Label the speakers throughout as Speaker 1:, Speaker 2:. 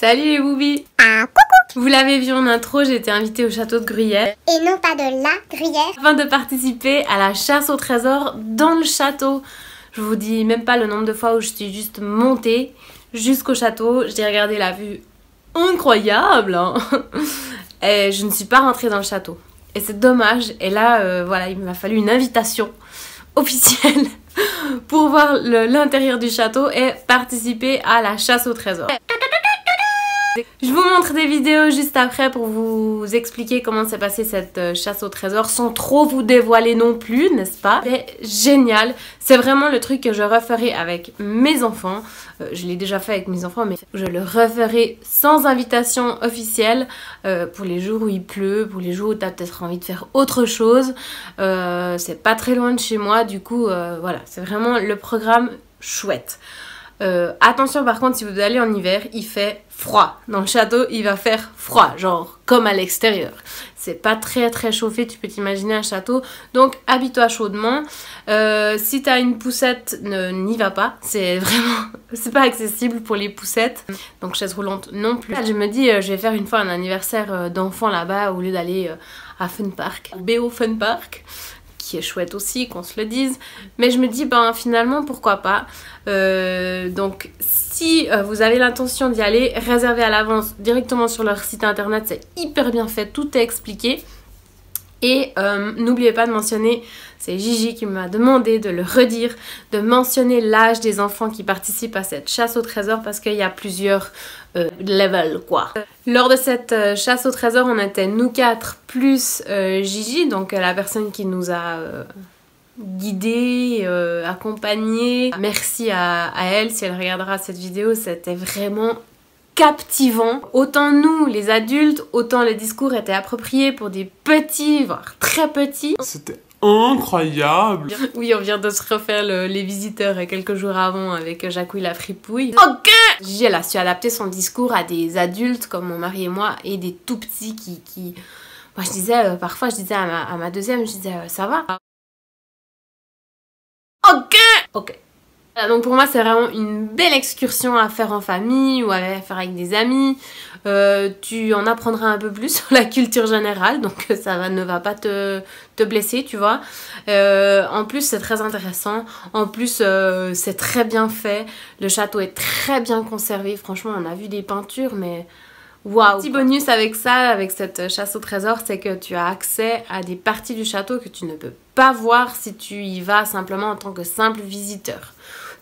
Speaker 1: Salut les boobies.
Speaker 2: Coucou.
Speaker 1: Vous l'avez vu en intro, j'ai été invitée au château de Gruyère.
Speaker 2: Et non pas de la Gruyère.
Speaker 1: Afin de participer à la chasse au trésor dans le château. Je vous dis même pas le nombre de fois où je suis juste montée jusqu'au château. J'ai regardé la vue incroyable. Hein. Et je ne suis pas rentrée dans le château. Et c'est dommage. Et là, voilà, il m'a fallu une invitation officielle pour voir l'intérieur du château et participer à la chasse au trésor. Je vous montre des vidéos juste après pour vous expliquer comment s'est passée cette chasse au trésor sans trop vous dévoiler non plus, n'est-ce pas? C'est génial, c'est vraiment le truc que je referai avec mes enfants. Je l'ai déjà fait avec mes enfants, mais je le referai sans invitation officielle pour les jours où il pleut, pour les jours où tu as peut-être envie de faire autre chose. C'est pas très loin de chez moi, du coup, voilà, c'est vraiment le programme chouette. Attention par contre, si vous allez en hiver, il fait froid. Dans le château, il va faire froid, genre comme à l'extérieur. C'est pas très chauffé, tu peux t'imaginer un château. Donc habille-toi chaudement. Si t'as une poussette, n'y va pas. C'est vraiment, c'est pas accessible pour les poussettes. Donc chaise roulante non plus. Je me dis, je vais faire une fois un anniversaire d'enfant là-bas au lieu d'aller à Fun Park, BO Fun Park, qui est chouette aussi, qu'on se le dise. Mais je me dis, ben finalement, pourquoi pas. Donc, si vous avez l'intention d'y aller, réservez à l'avance directement sur leur site internet. C'est hyper bien fait, tout est expliqué. Et n'oubliez pas de mentionner, c'est Gigi qui m'a demandé de le redire, de mentionner l'âge des enfants qui participent à cette chasse au trésor parce qu'il y a plusieurs levels quoi. Lors de cette chasse au trésor, on était nous quatre plus Gigi, donc la personne qui nous a guidés, accompagnés. Merci à elle si elle regardera cette vidéo, c'était vraiment captivant. Autant nous, les adultes, autant le discours était approprié pour des petits, voire très petits.
Speaker 3: C'était incroyable.
Speaker 1: Oui, on vient de se refaire les visiteurs quelques jours avant avec Jacouille la fripouille. Ok. Gigi, elle a su adapter son discours à des adultes comme mon mari et moi et des tout petits qui... Moi je disais, parfois je disais à ma deuxième, je disais, ça va? Ok. Ok. Donc pour moi c'est vraiment une belle excursion à faire en famille ou à faire avec des amis. Tu en apprendras un peu plus sur la culture générale, donc ça ne va pas te blesser, tu vois. En plus c'est très intéressant, en plus c'est très bien fait, le château est très bien conservé, franchement on a vu des peintures mais... Waouh! Petit bonus avec ça, avec cette chasse au trésor, c'est que tu as accès à des parties du château que tu ne peux pas voir si tu y vas simplement en tant que simple visiteur.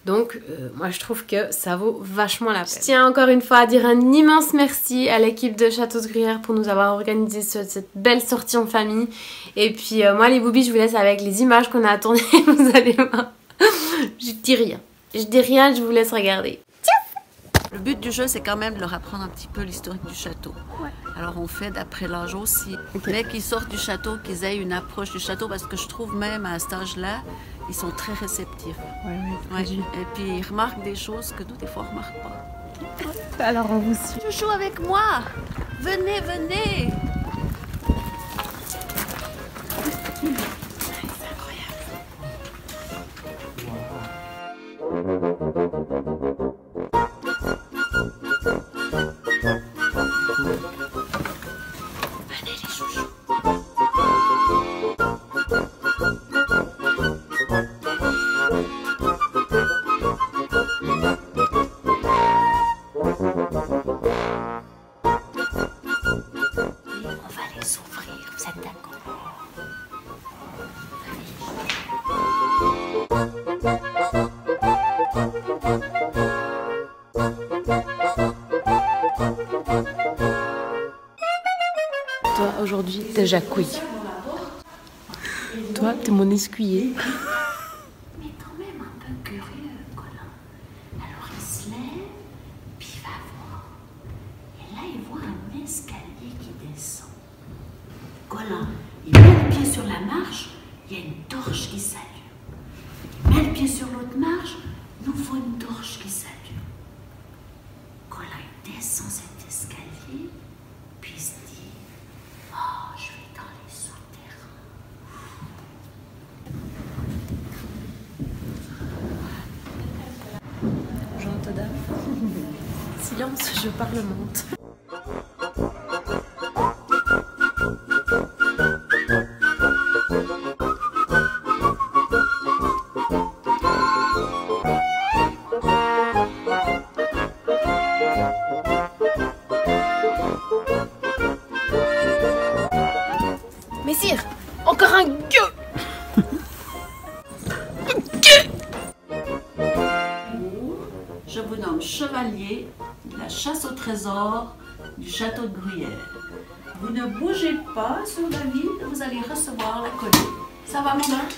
Speaker 1: Donc, moi je trouve que ça vaut vachement la peine. Je tiens encore une fois à dire un immense merci à l'équipe de Château de Gruyère pour nous avoir organisé cette belle sortie en famille. Et puis moi les boobies, je vous laisse avec les images qu'on a tournées, vous allez voir. Je dis rien. Je dis rien, je vous laisse regarder.
Speaker 4: Le but du jeu, c'est quand même de leur apprendre un petit peu l'historique du château.
Speaker 2: Ouais.
Speaker 4: Alors on fait d'après l'âge aussi. Okay. Mais qu'ils sortent du château, qu'ils aient une approche du château, parce que je trouve même à cet âge-là, ils sont très réceptifs. Ouais. Et puis ils remarquent des choses que nous, des fois, on ne remarque pas.
Speaker 2: Ouais. Alors on vous suit.
Speaker 4: Tu joues avec moi. Venez, venez. C'est incroyable.
Speaker 1: Toi, aujourd'hui, t'es Jacouille. Toi, t'es mon escuyer.
Speaker 5: Mais quand même un peu curieux, Colin. Alors il se lève, puis il va voir. Et là, il voit un escalier qui descend. Colin, il met le pied sur la marche, il y a une torche qui s'allume. Il met le pied sur l'autre marche, nouveau une torche qui s'allume. Colin, il descend cet escalier, puis il se dit, oh, je vais dans les souterrains.
Speaker 1: Bonjour Toda. silence, je parlemente. Messire, encore un gueux.
Speaker 4: Je vous nomme chevalier de la chasse au trésor du château de Gruyère. Vous ne bougez pas sur la ville, vous allez recevoir la colline. Ça va, mon gars?